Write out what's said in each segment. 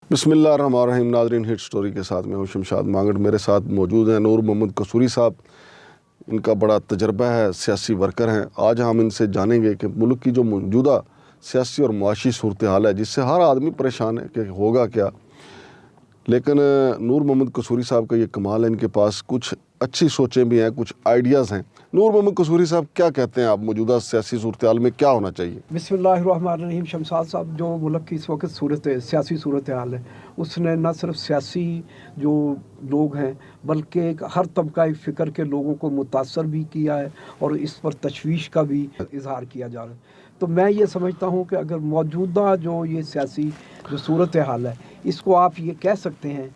बिस्मिल्लाहिर्रहमानिर्रहीम। नाज़रीन, hit story के साथ मैं हूँ शमशाद मांगड़। मेरे साथ मौजूद हैं नूर मोहम्मद कसूरी साहब। इनका बड़ा तजर्बा है, सियासी वर्कर हैं। आज हम इनसे जानेंगे कि मुल्क की जो मौजूदा सियासी और मुआशी सूरत हाल है, जिससे हर आदमी परेशान है कि होगा क्या। लेकिन नूर मोहम्मद कसूरी साहब का ये कमाल है, इनके पास कुछ अच्छी सोचें भी हैं, कुछ आइडियाज़ हैं। नूर मोहम्मद कसूरी साहब, क्या कहते हैं आप, मौजूदा सियासी सूरत हाल में क्या होना चाहिए? बिस्मिल्लाहिर्रहमानिर्रहीम। शमशाद साहब, जो मुल्क की इस वक्त सियासी सूरत हाल है, उसने न सिर्फ सियासी जो लोग हैं बल्कि हर तबका फ़िक्र के लोगों को मुतासर भी किया है और इस पर तशवीश का भी इजहार किया जा रहा है। तो मैं ये समझता हूँ कि अगर मौजूदा जो ये सियासी जो सूरत हाल है, इसको आप ये कह सकते हैं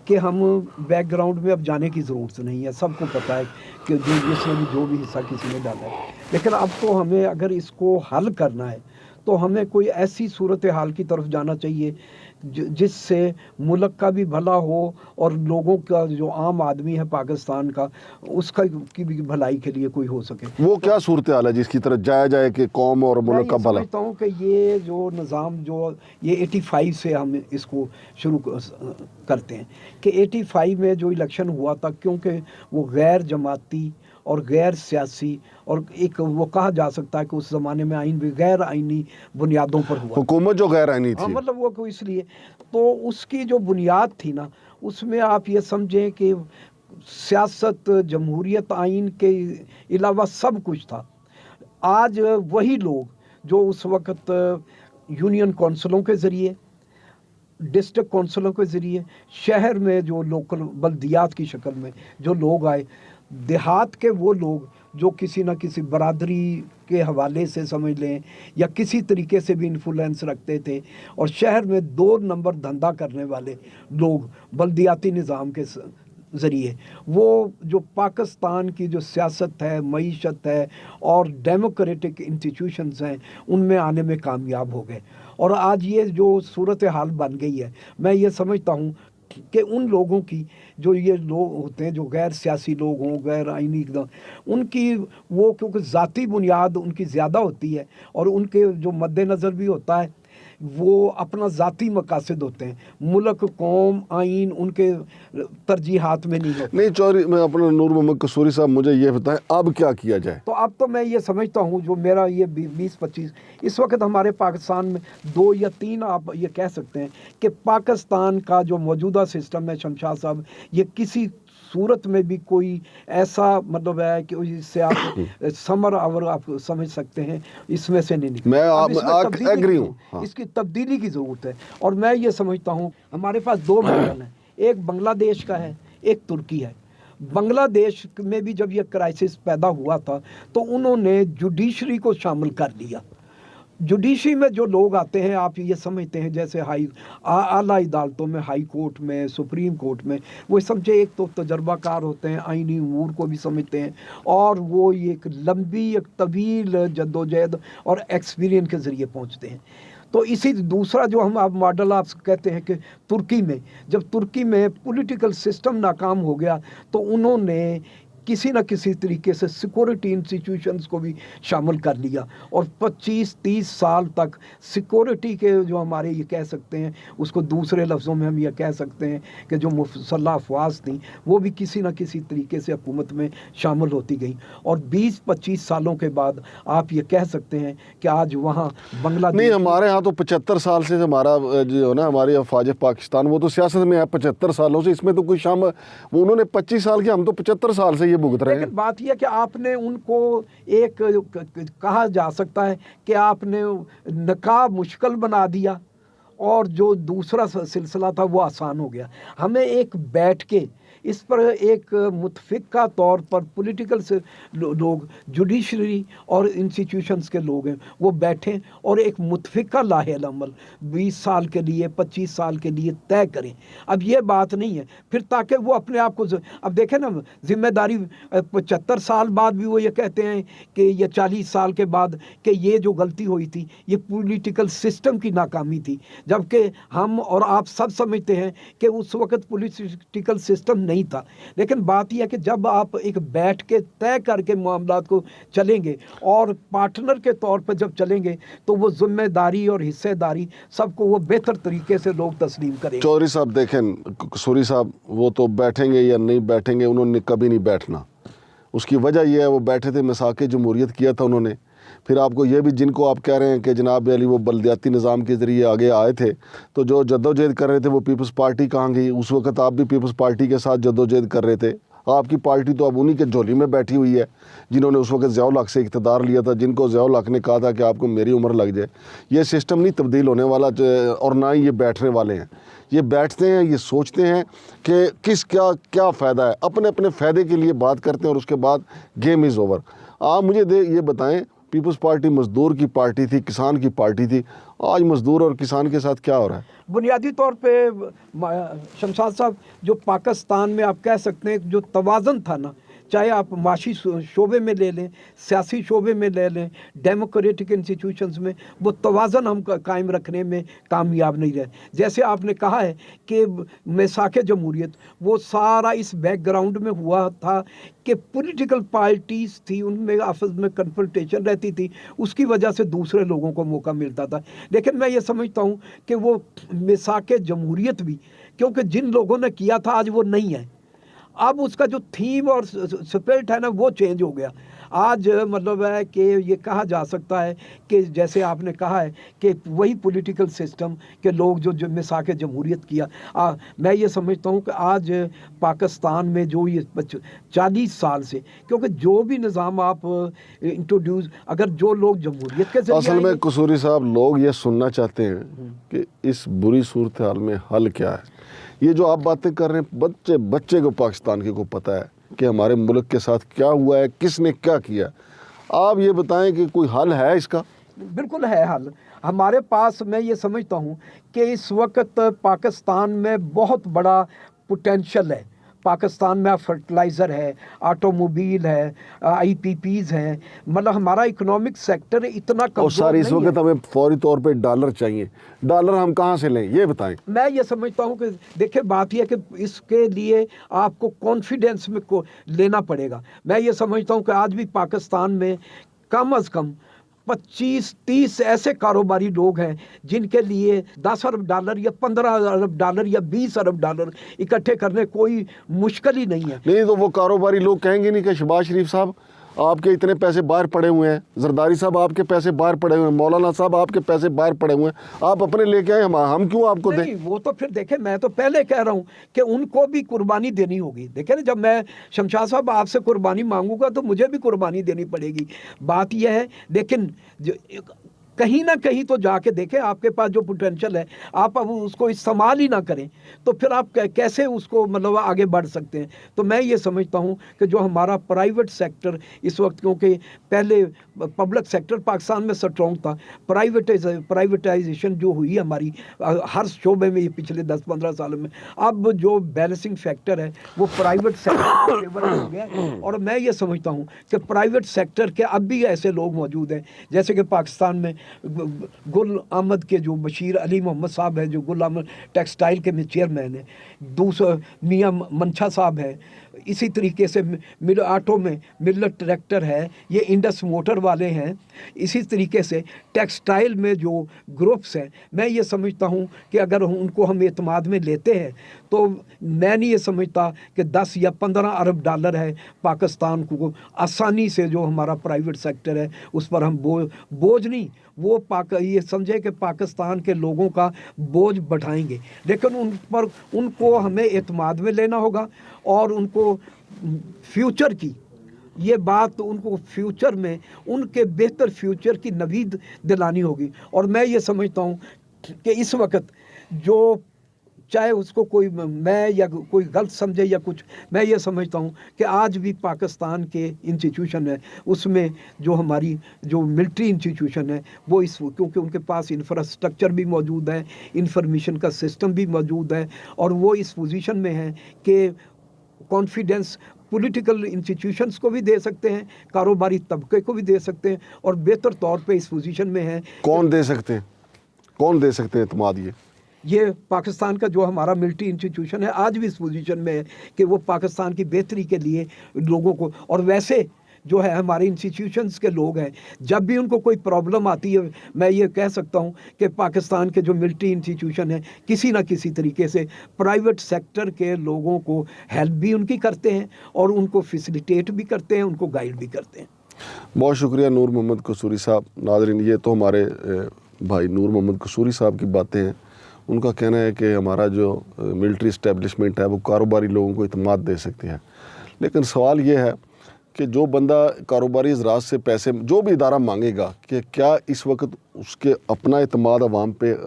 कि हम बैकग्राउंड में अब जाने की ज़रूरत नहीं है। सबको पता है कि जिसने भी हिस्सा किसी ने डाला है। लेकिन अब तो हमें अगर इसको हल करना है तो हमें कोई ऐसी सूरत हाल की तरफ जाना चाहिए जिससे मुल्क का भी भला हो और लोगों का जो आम आदमी है पाकिस्तान का, उसका की भी भलाई के लिए कोई हो सके। वो क्या सूरत हाल है जिसकी तरफ जाया जाए कि कौम और मुल्क का भला? मैं समझता हूँ कि ये जो निज़ाम जो ये 85 से हम इसको शुरू करते हैं कि 85 में जो इलेक्शन हुआ था, क्योंकि वो गैर जमाती और गैर सियासी और एक वो कहा जा सकता है कि उस ज़माने में आइन भी गैर आइनी बुनियादों पर हुआ। हुकूमत जो गैर आइनी थी, मतलब वो को इसलिए तो उसकी जो बुनियाद थी ना, उसमें आप ये समझें कि सियासत, जमहूरियत, आइन के अलावा सब कुछ था। आज वही लोग जो उस वक़्त यूनियन कौंसलों के ज़रिए, डिस्ट्रिक्ट कौंसलों के ज़रिए, शहर में जो लोकल बल्दियात की शक्ल में जो लोग आए, देहात के वो लोग जो किसी न किसी बरादरी के हवाले से समझ लें या किसी तरीके से भी इन्फ्लुएंस रखते थे, और शहर में 2 नंबर धंधा करने वाले लोग बल्दियाती निज़ाम के ज़रिए वो जो पाकिस्तान की जो सियासत है, मईशत है और डेमोक्रेटिक इंस्टीट्यूशंस हैं, उनमें आने में कामयाब हो गए। और आज ये जो सूरत हाल बन गई है, मैं ये समझता हूँ कि उन लोगों की जो ये लोग होते हैं जो गैर सियासी लोग हों, गैर आइनी एकदम, उनकी वो क्योंकि ज़ाती बुनियाद उनकी ज़्यादा होती है और उनके जो मद्देनज़र भी होता है वो अपना ज़ाती मकासद होते हैं, मुल्क, कौम, आइन उनके तरजीहात में नहीं होते। नहीं चौरी, मैं अपना नूर मोहम्मद कसूरी साहब, मुझे ये बताएं अब क्या किया जाए? तो अब तो मैं ये समझता हूँ जो मेरा ये 20-25 इस वक्त हमारे पाकिस्तान में 2 या 3 आप ये कह सकते हैं कि पाकिस्तान का जो मौजूदा सिस्टम है शमशाद साहब, ये किसी सूरत में भी कोई ऐसा मतलब है कि इससे आप समर आवर आप समझ सकते हैं, इसमें से नहीं निकले। मैं एग्री हूँ। हाँ। इसकी तब्दीली की ज़रूरत है। और मैं ये समझता हूँ हमारे पास 2 मॉडल हैं, एक बांग्लादेश का है, एक तुर्की है। बांग्लादेश में भी जब ये क्राइसिस पैदा हुआ था तो उन्होंने जुडिशरी को शामिल कर लिया। जुडिशरी में जो लोग आते हैं, आप ये समझते हैं जैसे आला अदालतों में, हाई कोर्ट में, सुप्रीम कोर्ट में, वो समझे एक तो तजर्बाकार होते हैं, आइनी उमूर को भी समझते हैं और वो ये एक लंबी एक तवील जद्दोजहद और एक्सपीरियंस के ज़रिए पहुँचते हैं। तो इसी दूसरा जो हम आप मॉडल आप कहते हैं कि तुर्की में, जब तुर्की में पॉलिटिकल सिस्टम नाकाम हो गया तो उन्होंने किसी न किसी तरीके से सिक्योरिटी इंस्टीट्यूशंस को भी शामिल कर लिया और 25-30 साल तक सिक्योरिटी के जो हमारे ये कह सकते हैं, उसको दूसरे लफ्ज़ों में हम ये कह सकते हैं कि जो मुसल्लह अफवाज थी वो भी किसी न किसी तरीके से हुकूमत में शामिल होती गई। और 20-25 सालों के बाद आप ये कह सकते हैं कि आज वहाँ बांग्लादेश नहीं, हमारे यहाँ तो 75 साल से हमारा जो है ना, हमारी अफवाज पाकिस्तान वो तो सियासत में है 75 सालों से, इसमें तो कोई शामिल, उन्होंने 25 साल के, हम तो 75 साल से भुगत रहे हैं। लेकिन बात यह कि आपने उनको एक कहा जा सकता है कि आपने नकाब मुश्किल बना दिया और जो दूसरा सिलसिला था वो आसान हो गया। हमें एक बैठ के इस पर एक मुतफ़िक़ा तौर पर पॉलिटिकल से लोग, जुडिशरी और इंस्टीट्यूशंस के लोग हैं, वो बैठें और एक मुतफ़िक़ा लाहिल अमल 20 साल के लिए, 25 साल के लिए तय करें। अब ये बात नहीं है फिर ताकि वो अपने आप को, अब देखें ना, ज़िम्मेदारी 75 साल बाद भी वो ये कहते हैं कि ये 40 साल के बाद कि ये जो गलती हुई थी ये पॉलिटिकल सिस्टम की नाकामी थी, जबकि हम और आप सब समझते हैं कि उस वक़्त पॉलिटिकल सिस्टम नहीं था। लेकिन बात यह है कि जब आप एक बैठ के तय करके मामलात को चलेंगे और पार्टनर के तौर पर जब चलेंगे तो वो जिम्मेदारी और हिस्सेदारी सबको वो बेहतर तरीके से लोग तस्लीम करेंगे। चौधरी साहब देखें, कसूरी साहब वो तो बैठेंगे या नहीं बैठेंगे, उन्होंने कभी नहीं बैठना। उसकी वजह यह है वो बैठे थे, मिसाके जमहूरियत किया था उन्होंने। फिर आपको ये भी, जिनको आप कह रहे हैं कि जनाब अली वो बलदियाती निज़ाम के ज़रिए आगे आए थे, तो जो जद्दोजहद कर रहे थे वो पीपल्स पार्टी कहाँ गई? उस वक्त आप भी पीपल्स पार्टी के साथ जद्दोजहद कर रहे थे। आपकी पार्टी तो अब उन्हीं के झोली में बैठी हुई है जिन्होंने उस वक्त ज़ियाउल हक से इक़्तिदार लिया था, जिनको ज़ियाउल हक ने कहा था कि आपको मेरी उम्र लग जाए। ये सिस्टम नहीं तब्दील होने वाला, और ना ही ये बैठने वाले हैं। ये बैठते हैं, ये सोचते हैं कि क्या फ़ायदा है, अपने अपने फ़ायदे के लिए बात करते हैं और उसके बाद गेम इज़ ओवर। आप मुझे ये बताएं, पीपल्स पार्टी मज़दूर की पार्टी थी, किसान की पार्टी थी, आज मज़दूर और किसान के साथ क्या हो रहा है? बुनियादी तौर पे शमशाद साहब, जो पाकिस्तान में आप कह सकते हैं जो तवाज़न था ना, चाहे आप माशी शोबे में ले लें, सियासी शोबे में ले लें, डेमोक्रेटिक इंस्टीट्यूशंस में, वो तवाज़न हम कायम रखने में कामयाब नहीं रहे। जैसे आपने कहा है कि मिसाके जमहूरियत, वो सारा इस बैकग्राउंड में हुआ था कि पॉलिटिकल पार्टीज़ थी, उनमें आपस में कन्फ्रंटेशन रहती थी, उसकी वजह से दूसरे लोगों को मौका मिलता था। लेकिन मैं ये समझता हूँ कि वो मिसाके जमहूरियत भी, क्योंकि जिन लोगों ने किया था आज वो नहीं है, अब उसका जो थीम और स्पिरिट है ना वो चेंज हो गया। आज मतलब है कि ये कहा जा सकता है कि जैसे आपने कहा है कि वही पॉलिटिकल सिस्टम के लोग जो मिसाके जमहूरियत किया, मैं ये समझता हूँ कि आज पाकिस्तान में जो ये 40 साल से, क्योंकि जो भी निज़ाम आप इंट्रोड्यूस, अगर जो लोग जमहूरियत के ज़रिए, असल में कसूरी साहब लोग ये सुनना चाहते हैं कि इस बुरी सूरत हाल में हल क्या है। ये जो आप बातें कर रहे हैं, बच्चे को पाकिस्तान के को पता है कि हमारे मुल्क के साथ क्या हुआ है, किसने क्या किया। आप ये बताएं कि कोई हल है इसका? बिल्कुल है हल हमारे पास। मैं ये समझता हूँ कि इस वक्त पाकिस्तान में बहुत बड़ा पोटेंशियल है। पाकिस्तान में फर्टिलाइज़र है, ऑटोमोबाइल है, IPPs हैं, मतलब हमारा इकोनॉमिक सेक्टर इतना कमज़ोर और सारी इस वक्त हमें फौरी तौर पे डॉलर चाहिए। डॉलर हम कहाँ से लें ये बताएं। मैं ये समझता हूँ कि देखिए बात यह है कि इसके लिए आपको कॉन्फिडेंस में को लेना पड़ेगा। मैं ये समझता हूँ कि आज भी पाकिस्तान में कम अज़ कम 25-30 ऐसे कारोबारी लोग हैं जिनके लिए 10 अरब डॉलर या 15 अरब डॉलर या 20 अरब डॉलर इकट्ठे करने कोई मुश्किल ही नहीं है। नहीं तो वो कारोबारी लोग कहेंगे नहीं कि शहबाज शरीफ साहब आपके इतने पैसे बाहर पड़े हुए हैं, जरदारी साहब आपके पैसे बाहर पड़े हुए हैं, मौलाना साहब आपके पैसे बाहर पड़े हुए हैं, आप अपने लेके आए, हम क्यों आपको दें? वो तो फिर देखें, मैं तो पहले कह रहा हूँ कि उनको भी कुर्बानी देनी होगी। देखें ना, जब मैं शमशाद साहब आपसे कुर्बानी मांगूंगा तो मुझे भी कुर्बानी देनी पड़ेगी। बात यह है, लेकिन कहीं ना कहीं तो जाके देखें, आपके पास जो पोटेंशियल है आप अब उसको इस्तेमाल ही ना करें तो फिर आप कैसे उसको मतलब आगे बढ़ सकते हैं। तो मैं ये समझता हूँ कि जो हमारा प्राइवेट सेक्टर इस वक्त, क्योंकि पहले पब्लिक सेक्टर पाकिस्तान में स्ट्रॉन्ग था, प्राइवेटाइजेशन जो हुई हमारी हर शोबे में ये पिछले 10-15 सालों में, अब जो बैलेंसिंग फैक्टर है वो प्राइवेट सेक्टर के फेवर हो गया। और मैं ये समझता हूँ कि प्राइवेट सेक्टर के अब भी ऐसे लोग मौजूद हैं, जैसे कि पाकिस्तान में गुल अहमद के जो बशीर अली मोहम्मद साहब है, जो गुल अहमद टेक्सटाइल के में चेयरमैन है, दूसरा मियाँ मंशा साहब है, इसी तरीके से ऑटो में मिल्लत ट्रैक्टर है, ये इंडस मोटर वाले हैं, इसी तरीके से टेक्सटाइल में जो ग्रुप्स हैं, मैं ये समझता हूँ कि अगर उनको हम एतमाद में लेते हैं तो मैं नहीं ये समझता कि 10 या 15 अरब डॉलर है पाकिस्तान को आसानी से, जो हमारा प्राइवेट सेक्टर है उस पर हम बोझ नहीं, वो ये समझे कि पाकिस्तान के लोगों का बोझ बढ़ाएंगे, लेकिन उनको हमें एतमाद में लेना होगा और उनको फ्यूचर की ये बात, उनको फ्यूचर में उनके बेहतर फ्यूचर की नवीद दिलानी होगी। और मैं ये समझता हूँ कि इस वक्त जो, चाहे उसको कोई मैं या कोई गलत समझे या कुछ, मैं ये समझता हूँ कि आज भी पाकिस्तान के इंस्टीट्यूशन है, उसमें जो हमारी जो मिलिट्री इंस्टीट्यूशन है वो क्योंकि उनके पास इंफ्रास्ट्रक्चर भी मौजूद है, इंफॉर्मेशन का सिस्टम भी मौजूद है, और वो इस पोजीशन में है कि कॉन्फिडेंस पॉलिटिकल इंस्टीट्यूशंस को भी दे सकते हैं, कारोबारी तबके को भी दे सकते हैं, और बेहतर तौर पे इस पोजीशन में है। कौन दे सकते हैं, कौन दे सकते हैं एतमाद? ये पाकिस्तान का जो हमारा मिलिट्री इंस्टीट्यूशन है आज भी इस पोजीशन में है कि वो पाकिस्तान की बेहतरी के लिए लोगों को, और वैसे जो है हमारे इंस्टीट्यूशंस के लोग हैं, जब भी उनको कोई प्रॉब्लम आती है, मैं ये कह सकता हूँ कि पाकिस्तान के जो मिलिट्री इंस्टीट्यूशन है किसी ना किसी तरीके से प्राइवेट सेक्टर के लोगों को हेल्प भी उनकी करते हैं और उनको फैसिलिटेट भी करते हैं, उनको गाइड भी करते हैं। बहुत शुक्रिया नूर मोहम्मद कसूरी साहब। नाज़रीन, ये तो हमारे भाई नूर मोहम्मद कसूरी साहब की बातें हैं। उनका कहना है कि हमारा जो मिलिट्री इस्टेब्लिशमेंट है वो कारोबारी लोगों को इत्मीनान दे सकती है, लेकिन सवाल ये है कि जो बंदा कारोबारी इजरात से पैसे जो भी इदारा मांगेगा कि क्या इस वक्त उसके अपना इत्मीनान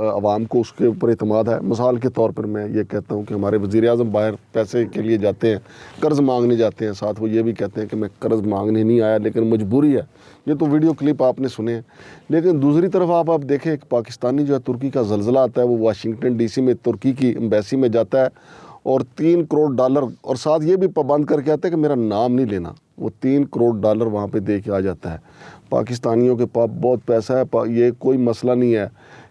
अवाम को उसके ऊपर इत्मीनान है। मिसाल के तौर पर मैं ये कहता हूँ कि हमारे वज़ीर-ए-आज़म बाहर पैसे के लिए जाते हैं, कर्ज़ मांगने जाते हैं, साथ वो ये भी कहते हैं कि मैं कर्ज़ मांगने नहीं आया लेकिन मजबूरी है। ये तो वीडियो क्लिप आपने सुने हैं। लेकिन दूसरी तरफ आप देखें, एक पाकिस्तानी जो है तुर्की का ज़लज़ला आता है, वो वाशिंगटन DC में तुर्की की एम्बेसी में जाता है और $3 करोड़ और साथ ये भी पाबंद करके आता है कि मेरा नाम नहीं लेना। वो $3 करोड़ वहाँ पे दे के आ जाता है। पाकिस्तानियों के पास बहुत पैसा है, ये कोई मसला नहीं है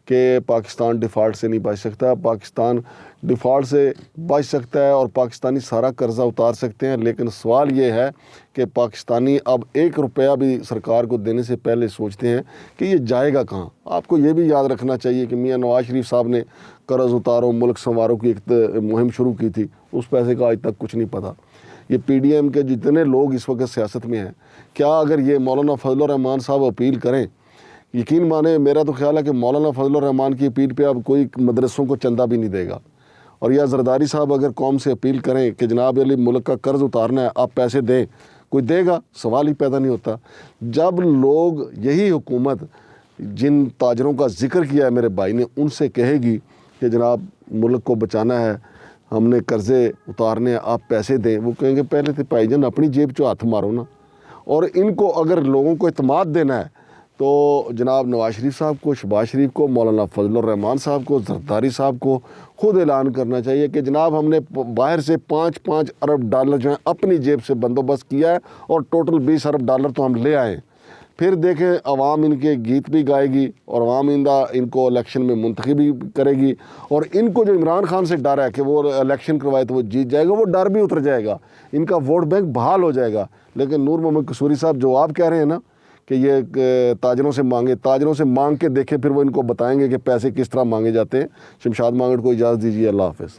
कि पाकिस्तान डिफ़ॉल्ट से नहीं बच सकता। पाकिस्तान डिफ़ॉल्ट से बच सकता है और पाकिस्तानी सारा कर्ज़ा उतार सकते हैं, लेकिन सवाल ये है कि पाकिस्तानी अब ₹1 भी सरकार को देने से पहले सोचते हैं कि ये जाएगा कहाँ। आपको ये भी याद रखना चाहिए कि मियाँ नवाज शरीफ साहब ने कर्ज़ उतारो मुल्क संवारो की एक मुहिम शुरू की थी, उस पैसे का आज तक कुछ नहीं पता। ये PDM के जितने लोग इस वक्त सियासत में हैं, क्या अगर ये मौलाना फजलुर रहमान साहब अपील करें, यकीन माने मेरा तो ख्याल है कि मौलाना फजलुर रहमान की अपील पे अब कोई मदरसों को चंदा भी नहीं देगा। और या जरदारी साहब अगर कौम से अपील करें कि जनाब अली मुल्क का कर्ज़ उतारना है, आप पैसे दें, कोई देगा? सवाल ही पैदा नहीं होता। जब लोग यही हुकूमत जिन ताजरों का जिक्र किया है मेरे भाई ने, उनसे कहेगी कि जनाब मुल्क को बचाना है, हमने कर्ज़े उतारने हैं, आप पैसे दें, वो कहेंगे पहले तो भाईजान अपनी जेब चो हाथ मारो ना। और इनको अगर लोगों को इत्मीनान देना है तो जनाब नवाज शरीफ साहब को, शहबाज शरीफ को, मौलाना फजलुर रहमान साहब को, जरदारी साहब को खुद ऐलान करना चाहिए कि जनाब हमने बाहर से $5-5 अरब जो है अपनी जेब से बंदोबस्त किया है और टोटल $20 अरब तो हम ले आए। फिर देखें अवाम इनके गीत भी गाएगी और अवाम इनको इलेक्शन में मुंतखब भी करेगी। और इनको जो इमरान खान से डर है कि वो इलेक्शन करवाए तो वो जीत जाएगा, वो डर भी उतर जाएगा, इनका वोट बैंक बहाल हो जाएगा। लेकिन नूर मोहम्मद कसूरी साहब जो आप कह रहे हैं ना कि ये ताजरों से मांगे, ताजरों से मांग के देखें, फिर वो इनको बताएंगे कि पैसे किस तरह मांगे जाते हैं। शमशाद मांगड़ को इजाज़त दीजिए। अल्लाह हाफ़िज़।